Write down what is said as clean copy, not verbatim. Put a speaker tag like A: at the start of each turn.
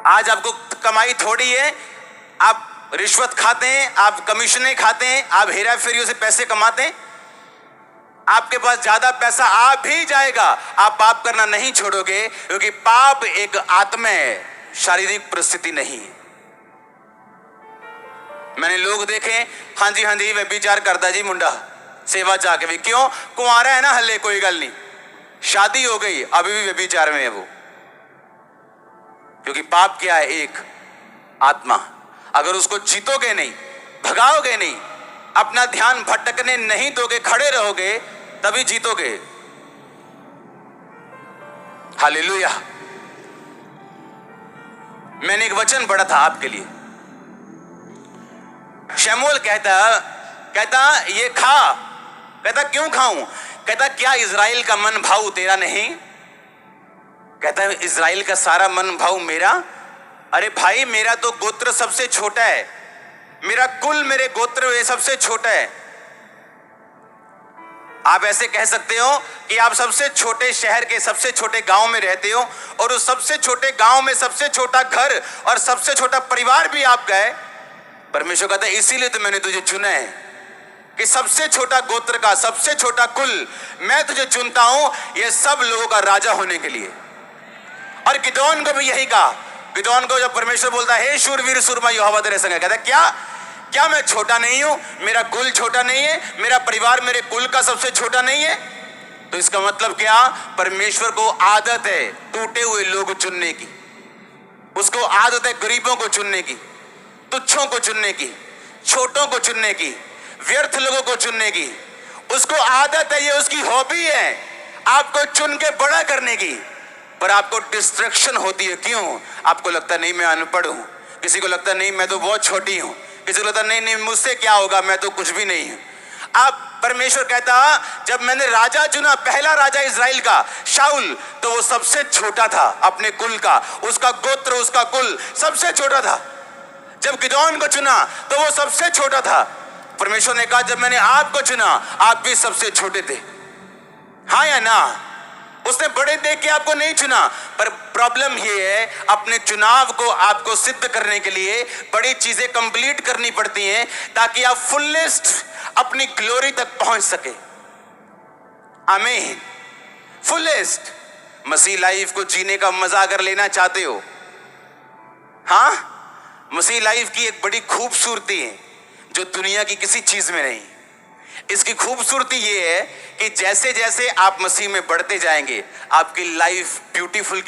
A: आज आपको कमाई थोड़ी है, आप रिश्वत खाते हैं, आप कमीशनें खाते हैं, आप हेरा फेरियों से पैसे कमाते हैं, आपके पास ज्यादा पैसा आ भी जाएगा, आप पाप करना नहीं छोड़ोगे, क्योंकि पाप एक आत्मा है, शारीरिक परिस्थिति नहीं है। मैंने लोग देखे, हाँ जी व्यभिचार करता जी मुंडा सेवा चाह के भी, क्यों? कुंवारा है ना, हल्ले कोई गल नहीं, शादी हो गई अभी भी व्यभिचार में है वो, क्योंकि पाप क्या है? एक आत्मा। अगर उसको जीतोगे नहीं, भगाओगे नहीं, अपना ध्यान भटकने नहीं दोगे, खड़े रहोगे, तभी जीतोगे। हालेलुया। मैंने एक वचन पढ़ा था आपके लिए। शमूएल कहता ये खा। कहता क्यों खाऊं? कहता क्या इज़राइल का मन भाव तेरा नहीं? कहता है इज़राइल का सारा मन भाव मेरा। अरे भाई, मेरा तो गोत्र सबसे छोटा है, मेरा कुल मेरे गोत्र में सबसे छोटा है। आप ऐसे कह सकते हो कि आप सबसे छोटे शहर के सबसे छोटे गांव में रहते हो, और उस सबसे छोटे गांव में सबसे छोटा घर और सबसे छोटा परिवार भी आपका है। परमेश्वर कहता है इसीलिए तो मैंने तुझे चुना है कि सबसे छोटा गोत्र का सबसे छोटा कुल मैं तुझे चुनता हूं, ये सब लोगों का राजा होने के लिए। और गिदोन को भी यही कहा। गिदोन को जब परमेश्वर बोलता है हे शूरवीर सूरमा यहोवा तेरे संग है, कहता है क्या मैं छोटा नहीं हूं? मेरा कुल छोटा नहीं है? मेरा परिवार मेरे कुल का सबसे छोटा नहीं है? तो इसका मतलब क्या? परमेश्वर को आदत है टूटे हुए लोग चुनने की, उसको आदत है गरीबों को चुनने की, तुच्छों को चुनने की, छोटों को चुनने की, व्यर्थ लोगों को चुनने की। उसको आदत है, ये उसकी हॉबी है आपको चुन के बड़ा करने की। पर आपको डिस्ट्रैक्शन होती है। क्यों? आपको लगता नहीं मैं अनपढ़ हूं, किसी को लगता नहीं मैं तो बहुत छोटी हूं, किसी को लगता नहीं मुझसे क्या होगा, मैं तो कुछ भी नहीं हूं। आप परमेश्वर कहता जब मैंने राजा चुना, पहला राजा इज़राइल का शाऊल, तो वो सबसे छोटा था अपने कुल का, उसका गोत्र उसका कुल सबसे छोटा था। जब गिदोन को चुना तो वो सबसे छोटा था। परमेश्वर ने कहा जब मैंने आपको चुना आप भी सबसे छोटे थे। हाँ या ना? उसने बड़े देख के आपको नहीं चुना। पर प्रॉब्लम ये है, अपने चुनाव को आपको सिद्ध करने के लिए बड़ी चीजें कंप्लीट करनी पड़ती हैं ताकि आप फुलेस्ट अपनी ग्लोरी तक पहुंच सके। आमीन। फुलेस्ट मसीह लाइफ को जीने का मजा अगर लेना चाहते हो, हाँ, मसीह लाइफ की एक बड़ी खूबसूरती है जो दुनिया की किसी चीज में नहीं। इसकी खूबसूरती ये है कि जैसे जैसे आप मसीह में बढ़ते जाएंगे आपकी लाइफ ब्यूटीफुल